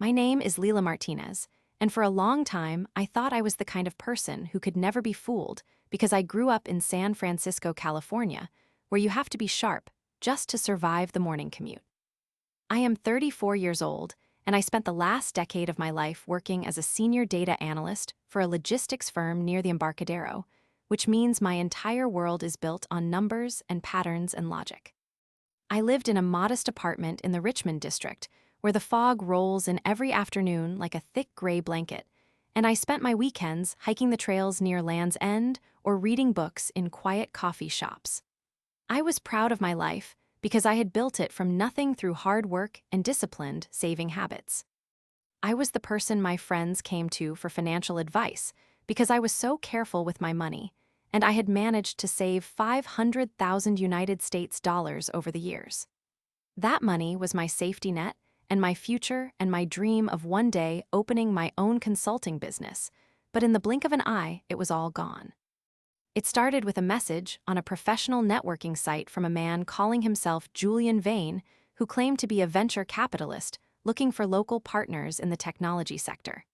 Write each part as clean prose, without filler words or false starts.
My name is Leila Martinez, and for a long time, I thought I was the kind of person who could never be fooled because I grew up in San Francisco, California, where you have to be sharp just to survive the morning commute. I am 34 years old, and I spent the last decade of my life working as a senior data analyst for a logistics firm near the Embarcadero, which means my entire world is built on numbers and patterns and logic. I lived in a modest apartment in the Richmond district, where the fog rolls in every afternoon like a thick gray blanket, and I spent my weekends hiking the trails near Land's End or reading books in quiet coffee shops. I was proud of my life because I had built it from nothing through hard work and disciplined saving habits. I was the person my friends came to for financial advice because I was so careful with my money, and I had managed to save 500,000 United States dollars over the years. That money was my safety net and my future and my dream of one day opening my own consulting business, but in the blink of an eye, it was all gone. It started with a message on a professional networking site from a man calling himself Julian Vane, who claimed to be a venture capitalist looking for local partners in the technology sector.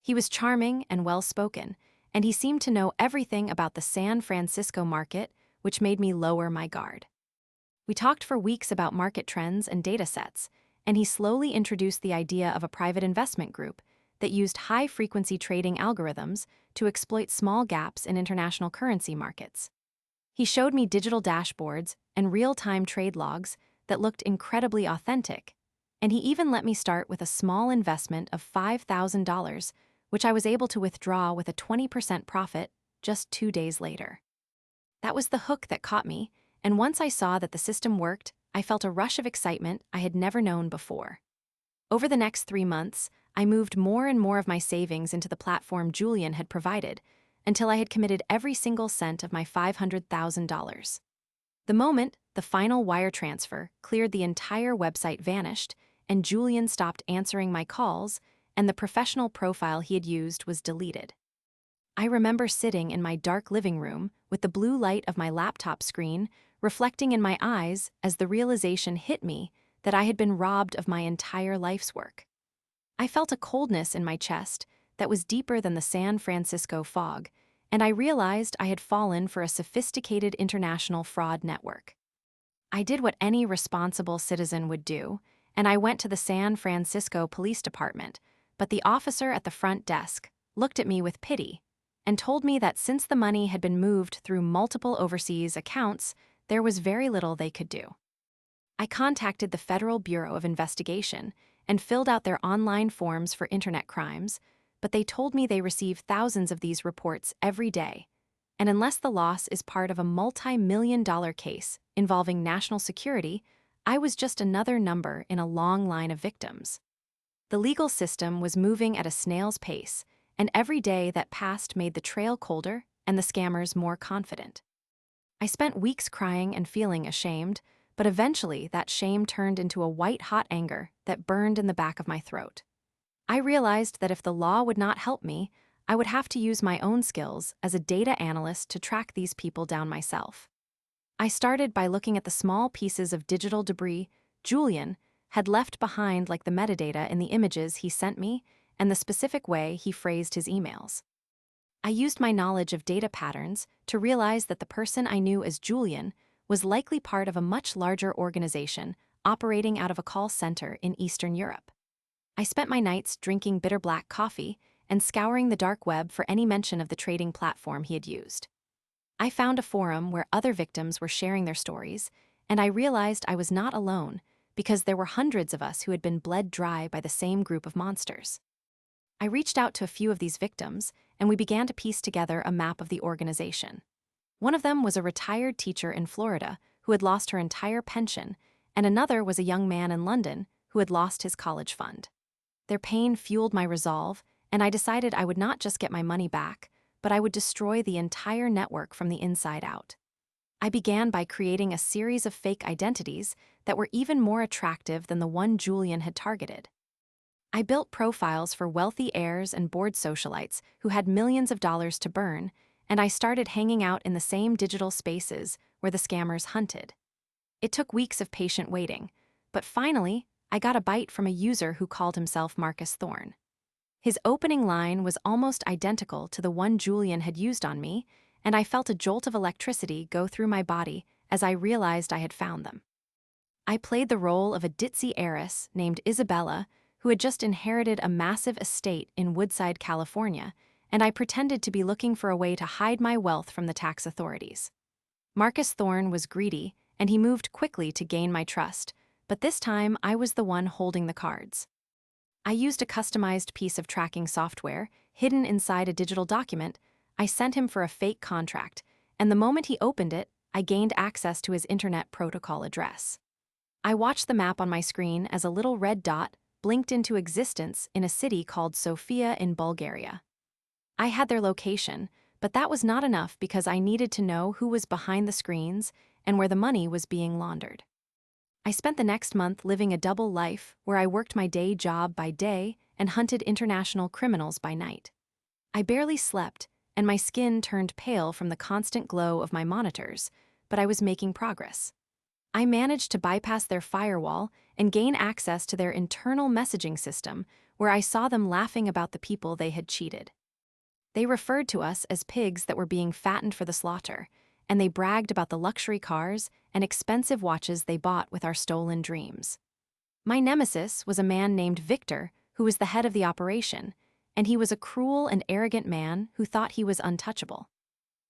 He was charming and well-spoken, and he seemed to know everything about the San Francisco market, which made me lower my guard. We talked for weeks about market trends and data sets, and he slowly introduced the idea of a private investment group that used high-frequency trading algorithms to exploit small gaps in international currency markets. He showed me digital dashboards and real-time trade logs that looked incredibly authentic, and he even let me start with a small investment of $5,000, which I was able to withdraw with a 20% profit just 2 days later. That was the hook that caught me, and once I saw that the system worked, I felt a rush of excitement I had never known before. Over the next 3 months, I moved more and more of my savings into the platform Julian had provided, until I had committed every single cent of my $500,000. The moment the final wire transfer cleared, the entire website vanished, and Julian stopped answering my calls, and the professional profile he had used was deleted. I remember sitting in my dark living room with the blue light of my laptop screen reflecting in my eyes as the realization hit me that I had been robbed of my entire life's work. I felt a coldness in my chest that was deeper than the San Francisco fog, and I realized I had fallen for a sophisticated international fraud network. I did what any responsible citizen would do, and I went to the San Francisco Police Department, but the officer at the front desk looked at me with pity and told me that since the money had been moved through multiple overseas accounts, there was very little they could do. I contacted the Federal Bureau of Investigation and filled out their online forms for internet crimes, but they told me they receive thousands of these reports every day, and unless the loss is part of a multi-million-dollar case involving national security, I was just another number in a long line of victims. The legal system was moving at a snail's pace, and every day that passed made the trail colder and the scammers more confident. I spent weeks crying and feeling ashamed, but eventually that shame turned into a white-hot anger that burned in the back of my throat. I realized that if the law would not help me, I would have to use my own skills as a data analyst to track these people down myself. I started by looking at the small pieces of digital debris Julian had left behind, like the metadata in the images he sent me and the specific way he phrased his emails. I used my knowledge of data patterns to realize that the person I knew as Julian was likely part of a much larger organization operating out of a call center in Eastern Europe. I spent my nights drinking bitter black coffee and scouring the dark web for any mention of the trading platform he had used. I found a forum where other victims were sharing their stories, and I realized I was not alone because there were hundreds of us who had been bled dry by the same group of monsters. I reached out to a few of these victims, and we began to piece together a map of the organization. One of them was a retired teacher in Florida who had lost her entire pension, and another was a young man in London who had lost his college fund. Their pain fueled my resolve, and I decided I would not just get my money back, but I would destroy the entire network from the inside out. I began by creating a series of fake identities that were even more attractive than the one Julian had targeted. I built profiles for wealthy heirs and bored socialites who had millions of dollars to burn, and I started hanging out in the same digital spaces where the scammers hunted. It took weeks of patient waiting, but finally, I got a bite from a user who called himself Marcus Thorne. His opening line was almost identical to the one Julian had used on me, and I felt a jolt of electricity go through my body as I realized I had found them. I played the role of a ditzy heiress named Isabella who had just inherited a massive estate in Woodside, California, and I pretended to be looking for a way to hide my wealth from the tax authorities. Marcus Thorne was greedy, and he moved quickly to gain my trust, but this time I was the one holding the cards. I used a customized piece of tracking software, hidden inside a digital document. I sent him for a fake contract, and the moment he opened it, I gained access to his internet protocol address. I watched the map on my screen as a little red dot blinked into existence in a city called Sofia in Bulgaria. I had their location, but that was not enough because I needed to know who was behind the screens and where the money was being laundered. I spent the next month living a double life where I worked my day job by day and hunted international criminals by night. I barely slept, and my skin turned pale from the constant glow of my monitors, but I was making progress. I managed to bypass their firewall and gain access to their internal messaging system, where I saw them laughing about the people they had cheated. They referred to us as pigs that were being fattened for the slaughter, and they bragged about the luxury cars and expensive watches they bought with our stolen dreams. My nemesis was a man named Victor, who was the head of the operation, and he was a cruel and arrogant man who thought he was untouchable.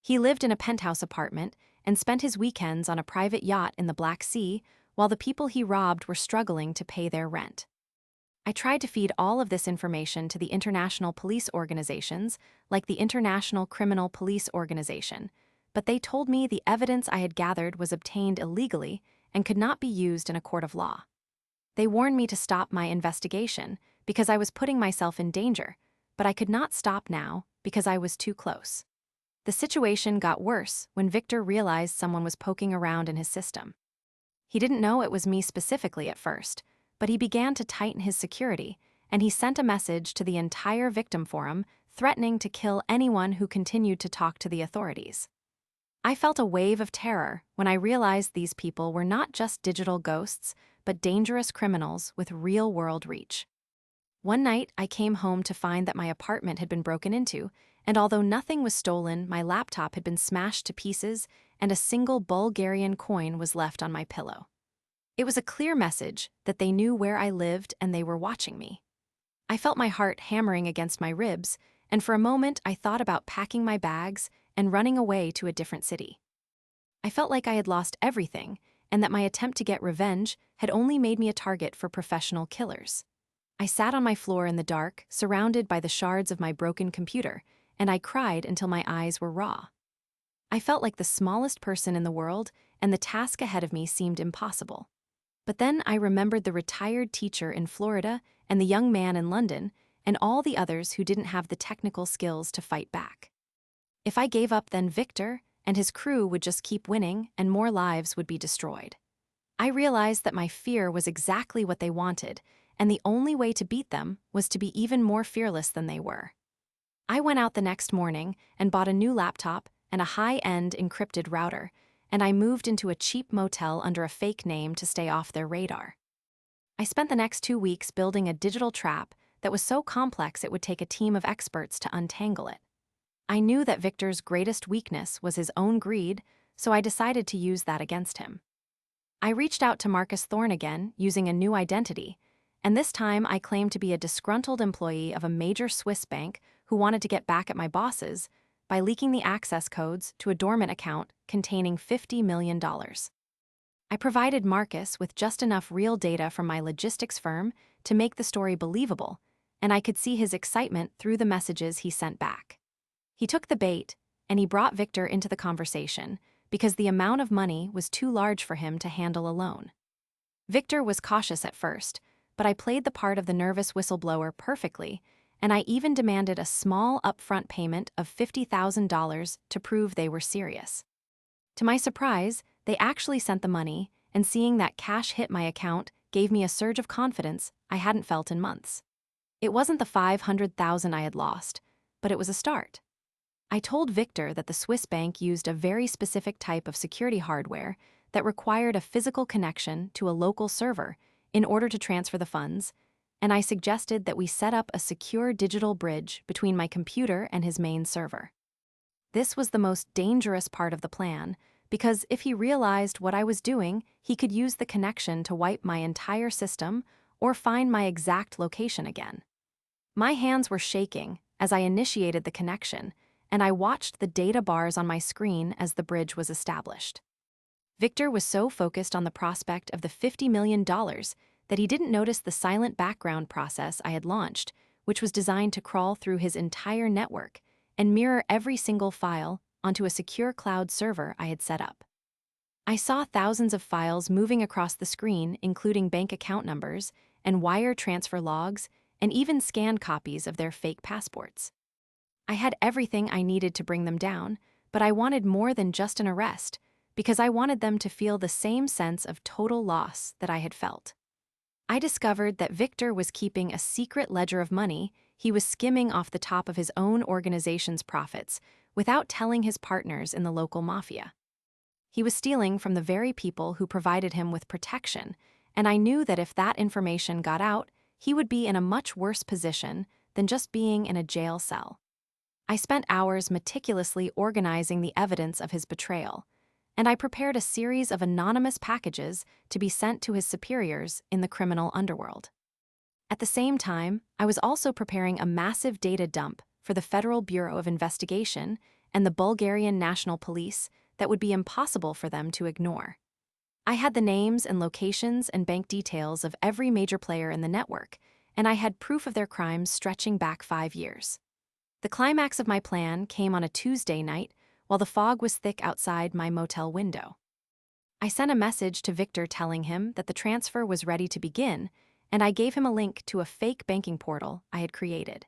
He lived in a penthouse apartment and spent his weekends on a private yacht in the Black Sea, while the people he robbed were struggling to pay their rent. I tried to feed all of this information to the international police organizations, like the International Criminal Police Organization, but they told me the evidence I had gathered was obtained illegally and could not be used in a court of law. They warned me to stop my investigation because I was putting myself in danger, but I could not stop now because I was too close. The situation got worse when Victor realized someone was poking around in his system. He didn't know it was me specifically at first, but he began to tighten his security, and he sent a message to the entire victim forum threatening to kill anyone who continued to talk to the authorities. I felt a wave of terror when I realized these people were not just digital ghosts, but dangerous criminals with real-world reach. One night, I came home to find that my apartment had been broken into, and although nothing was stolen, my laptop had been smashed to pieces, and a single Bulgarian coin was left on my pillow. It was a clear message that they knew where I lived and they were watching me. I felt my heart hammering against my ribs, and for a moment I thought about packing my bags and running away to a different city. I felt like I had lost everything, and that my attempt to get revenge had only made me a target for professional killers. I sat on my floor in the dark, surrounded by the shards of my broken computer, and I cried until my eyes were raw. I felt like the smallest person in the world, and the task ahead of me seemed impossible. But then I remembered the retired teacher in Florida and the young man in London, and all the others who didn't have the technical skills to fight back. If I gave up, then Victor and his crew would just keep winning and more lives would be destroyed. I realized that my fear was exactly what they wanted, and the only way to beat them was to be even more fearless than they were. I went out the next morning and bought a new laptop and a high-end encrypted router, and I moved into a cheap motel under a fake name to stay off their radar. I spent the next 2 weeks building a digital trap that was so complex it would take a team of experts to untangle it. I knew that Victor's greatest weakness was his own greed, so I decided to use that against him. I reached out to Marcus Thorne again, using a new identity, and this time I claimed to be a disgruntled employee of a major Swiss bank who wanted to get back at my bosses by leaking the access codes to a dormant account containing $50 million. I provided Marcus with just enough real data from my logistics firm to make the story believable, and I could see his excitement through the messages he sent back. He took the bait, and he brought Victor into the conversation because the amount of money was too large for him to handle alone. Victor was cautious at first, but I played the part of the nervous whistleblower perfectly, and I even demanded a small upfront payment of $50,000 to prove they were serious. To my surprise, they actually sent the money, and seeing that cash hit my account gave me a surge of confidence I hadn't felt in months. It wasn't the $500,000 I had lost, but it was a start. I told Victor that the Swiss bank used a very specific type of security hardware that required a physical connection to a local server in order to transfer the funds, and I suggested that we set up a secure digital bridge between my computer and his main server. This was the most dangerous part of the plan, because if he realized what I was doing, he could use the connection to wipe my entire system or find my exact location again. My hands were shaking as I initiated the connection, and I watched the data bars on my screen as the bridge was established. Victor was so focused on the prospect of the $50 million that he didn't notice the silent background process I had launched, which was designed to crawl through his entire network and mirror every single file onto a secure cloud server I had set up. I saw thousands of files moving across the screen, including bank account numbers and wire transfer logs, and even scanned copies of their fake passports. I had everything I needed to bring them down, but I wanted more than just an arrest, because I wanted them to feel the same sense of total loss that I had felt. I discovered that Victor was keeping a secret ledger of money he was skimming off the top of his own organization's profits without telling his partners in the local mafia. He was stealing from the very people who provided him with protection, and I knew that if that information got out, he would be in a much worse position than just being in a jail cell. I spent hours meticulously organizing the evidence of his betrayal, and I prepared a series of anonymous packages to be sent to his superiors in the criminal underworld. At the same time, I was also preparing a massive data dump for the Federal Bureau of Investigation and the Bulgarian National Police that would be impossible for them to ignore. I had the names and locations and bank details of every major player in the network, and I had proof of their crimes stretching back 5 years. The climax of my plan came on a Tuesday night while the fog was thick outside my motel window. I sent a message to Victor telling him that the transfer was ready to begin, and I gave him a link to a fake banking portal I had created.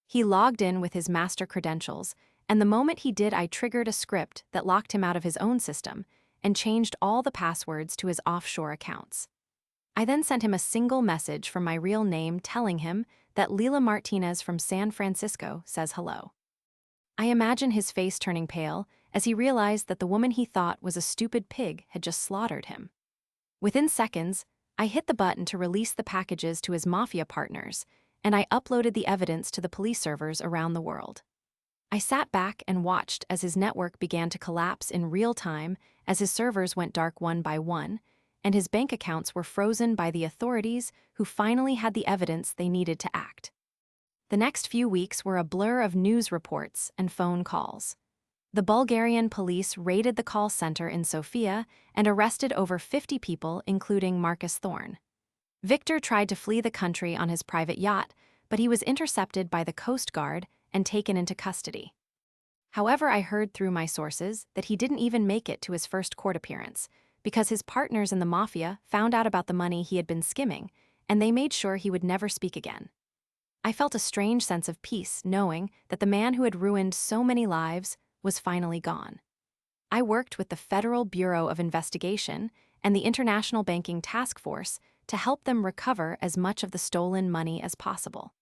He logged in with his master credentials, and the moment he did, I triggered a script that locked him out of his own system and changed all the passwords to his offshore accounts. I then sent him a single message from my real name telling him that Lila Martinez from San Francisco says hello. I imagine his face turning pale as he realized that the woman he thought was a stupid pig had just slaughtered him. Within seconds, I hit the button to release the packages to his mafia partners, and I uploaded the evidence to the police servers around the world. I sat back and watched as his network began to collapse in real time as his servers went dark one by one, and his bank accounts were frozen by the authorities who finally had the evidence they needed to act. The next few weeks were a blur of news reports and phone calls. The Bulgarian police raided the call center in Sofia and arrested over 50 people, including Marcus Thorne. Victor tried to flee the country on his private yacht, but he was intercepted by the Coast Guard and taken into custody. However, I heard through my sources that he didn't even make it to his first court appearance because his partners in the mafia found out about the money he had been skimming, and they made sure he would never speak again. I felt a strange sense of peace knowing that the man who had ruined so many lives was finally gone. I worked with the Federal Bureau of Investigation and the International Banking Task Force to help them recover as much of the stolen money as possible.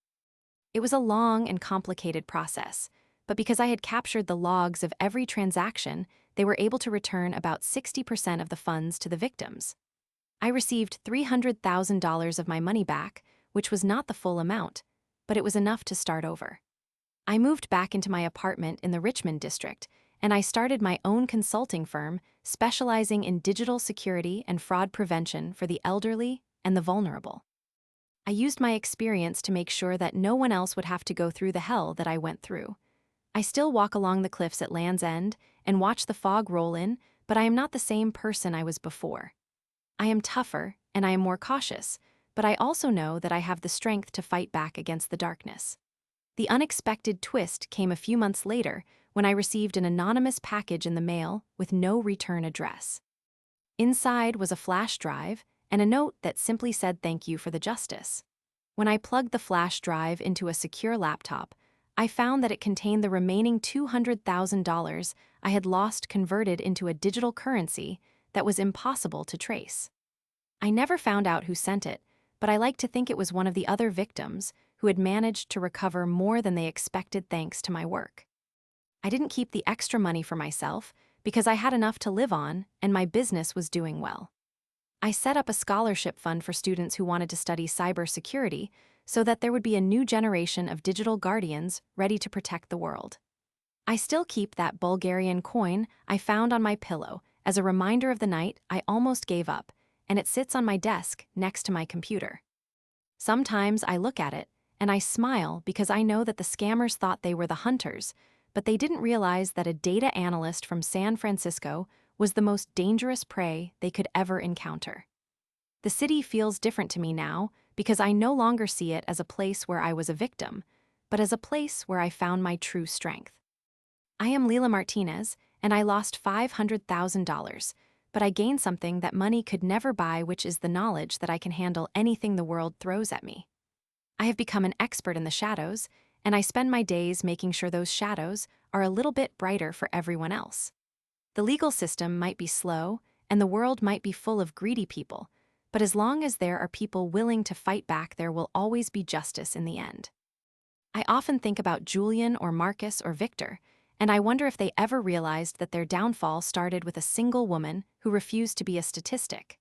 It was a long and complicated process, but because I had captured the logs of every transaction, they were able to return about 60% of the funds to the victims. I received $300,000 of my money back, which was not the full amount, but it was enough to start over. I moved back into my apartment in the Richmond district, and I started my own consulting firm specializing in digital security and fraud prevention for the elderly and the vulnerable. I used my experience to make sure that no one else would have to go through the hell that I went through. I still walk along the cliffs at Land's End and watch the fog roll in, but I am not the same person I was before. I am tougher and I am more cautious, but I also know that I have the strength to fight back against the darkness. The unexpected twist came a few months later when I received an anonymous package in the mail with no return address. Inside was a flash drive and a note that simply said thank you for the justice. When I plugged the flash drive into a secure laptop, I found that it contained the remaining $200,000 I had lost converted into a digital currency that was impossible to trace. I never found out who sent it, but I like to think it was one of the other victims who had managed to recover more than they expected thanks to my work. I didn't keep the extra money for myself because I had enough to live on and my business was doing well. I set up a scholarship fund for students who wanted to study cybersecurity so that there would be a new generation of digital guardians ready to protect the world. I still keep that Bulgarian coin I found on my pillow as a reminder of the night I almost gave up, and it sits on my desk next to my computer. Sometimes I look at it, and I smile because I know that the scammers thought they were the hunters, but they didn't realize that a data analyst from San Francisco was the most dangerous prey they could ever encounter. The city feels different to me now because I no longer see it as a place where I was a victim, but as a place where I found my true strength. I am Leila Martinez, and I lost $500,000, but I gained something that money could never buy, which is the knowledge that I can handle anything the world throws at me. I have become an expert in the shadows, and I spend my days making sure those shadows are a little bit brighter for everyone else. The legal system might be slow, and the world might be full of greedy people, but as long as there are people willing to fight back, there will always be justice in the end. I often think about Julian or Marcus or Victor, and I wonder if they ever realized that their downfall started with a single woman who refused to be a statistic.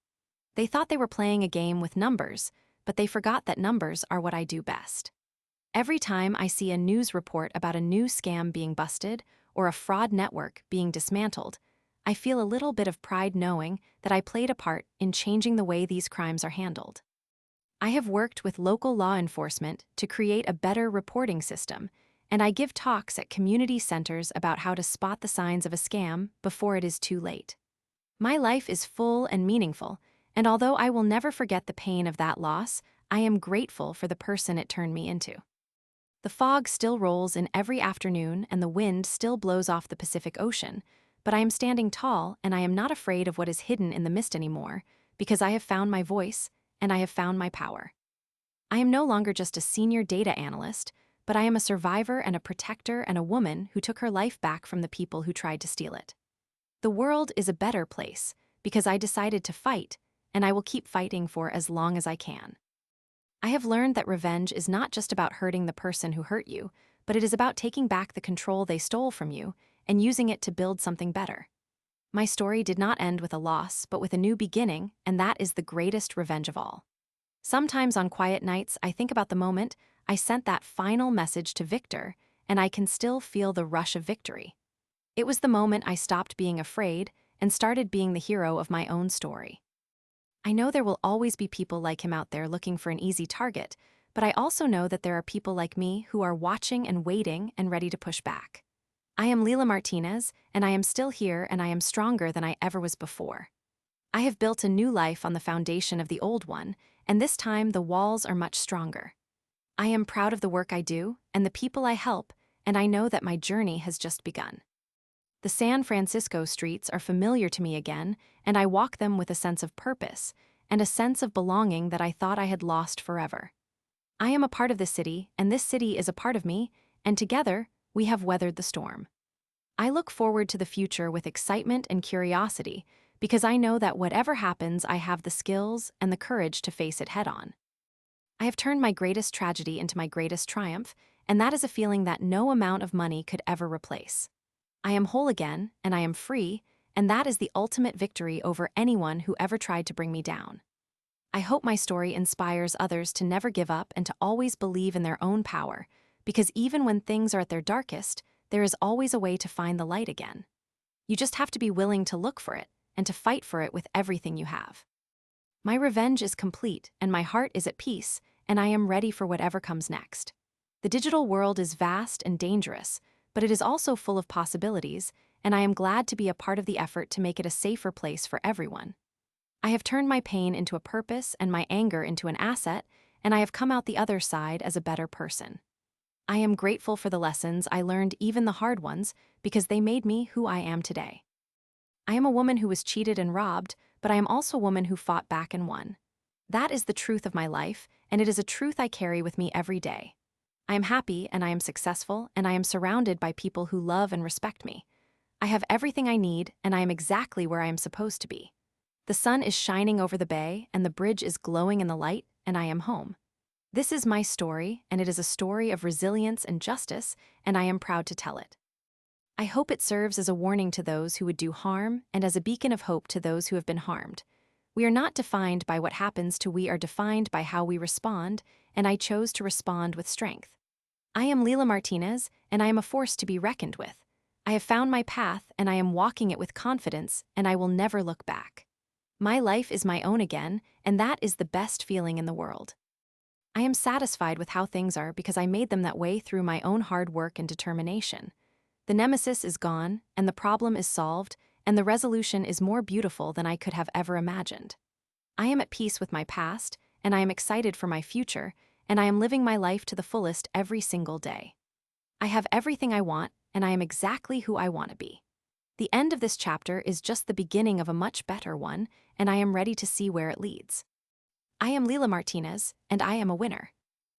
They thought they were playing a game with numbers, but they forgot that numbers are what I do best. Every time I see a news report about a new scam being busted or a fraud network being dismantled, I feel a little bit of pride knowing that I played a part in changing the way these crimes are handled. I have worked with local law enforcement to create a better reporting system, and I give talks at community centers about how to spot the signs of a scam before it is too late. My life is full and meaningful, and although I will never forget the pain of that loss, I am grateful for the person it turned me into. The fog still rolls in every afternoon and the wind still blows off the Pacific Ocean, but I am standing tall and I am not afraid of what is hidden in the mist anymore, because I have found my voice and I have found my power. I am no longer just a senior data analyst, but I am a survivor and a protector and a woman who took her life back from the people who tried to steal it. The world is a better place because I decided to fight, and I will keep fighting for as long as I can. I have learned that revenge is not just about hurting the person who hurt you, but it is about taking back the control they stole from you and using it to build something better. My story did not end with a loss, but with a new beginning, and that is the greatest revenge of all. Sometimes on quiet nights, I think about the moment I sent that final message to Victor, and I can still feel the rush of victory. It was the moment I stopped being afraid and started being the hero of my own story. I know there will always be people like him out there looking for an easy target, but I also know that there are people like me who are watching and waiting and ready to push back. I am Leila Martinez, and I am still here, and I am stronger than I ever was before. I have built a new life on the foundation of the old one, and this time the walls are much stronger. I am proud of the work I do and the people I help, and I know that my journey has just begun. The San Francisco streets are familiar to me again, and I walk them with a sense of purpose and a sense of belonging that I thought I had lost forever. I am a part of this city, and this city is a part of me, and together, we have weathered the storm. I look forward to the future with excitement and curiosity because I know that whatever happens, I have the skills and the courage to face it head-on. I have turned my greatest tragedy into my greatest triumph, and that is a feeling that no amount of money could ever replace. I am whole again, and I am free, and that is the ultimate victory over anyone who ever tried to bring me down. I hope my story inspires others to never give up and to always believe in their own power, because even when things are at their darkest, there is always a way to find the light again. You just have to be willing to look for it and to fight for it with everything you have. My revenge is complete, and my heart is at peace, and I am ready for whatever comes next. The digital world is vast and dangerous, but it is also full of possibilities, and I am glad to be a part of the effort to make it a safer place for everyone. I have turned my pain into a purpose and my anger into an asset, and I have come out the other side as a better person. I am grateful for the lessons I learned, even the hard ones, because they made me who I am today. I am a woman who was cheated and robbed, but I am also a woman who fought back and won. That is the truth of my life, and it is a truth I carry with me every day. I am happy and I am successful, and I am surrounded by people who love and respect me. I have everything I need, and I am exactly where I am supposed to be. The sun is shining over the bay, and the bridge is glowing in the light, and I am home. This is my story, and it is a story of resilience and justice, and I am proud to tell it. I hope it serves as a warning to those who would do harm and as a beacon of hope to those who have been harmed. We are not defined by what happens to we are defined by how we respond, and I chose to respond with strength. I am Leila Martinez, and I am a force to be reckoned with. I have found my path, and I am walking it with confidence, and I will never look back. My life is my own again, and that is the best feeling in the world. I am satisfied with how things are because I made them that way through my own hard work and determination. The nemesis is gone, and the problem is solved, and the resolution is more beautiful than I could have ever imagined. I am at peace with my past, and I am excited for my future, and I am living my life to the fullest every single day. I have everything I want, and I am exactly who I want to be. The end of this chapter is just the beginning of a much better one, and I am ready to see where it leads. I am Leila Martinez, and I am a winner.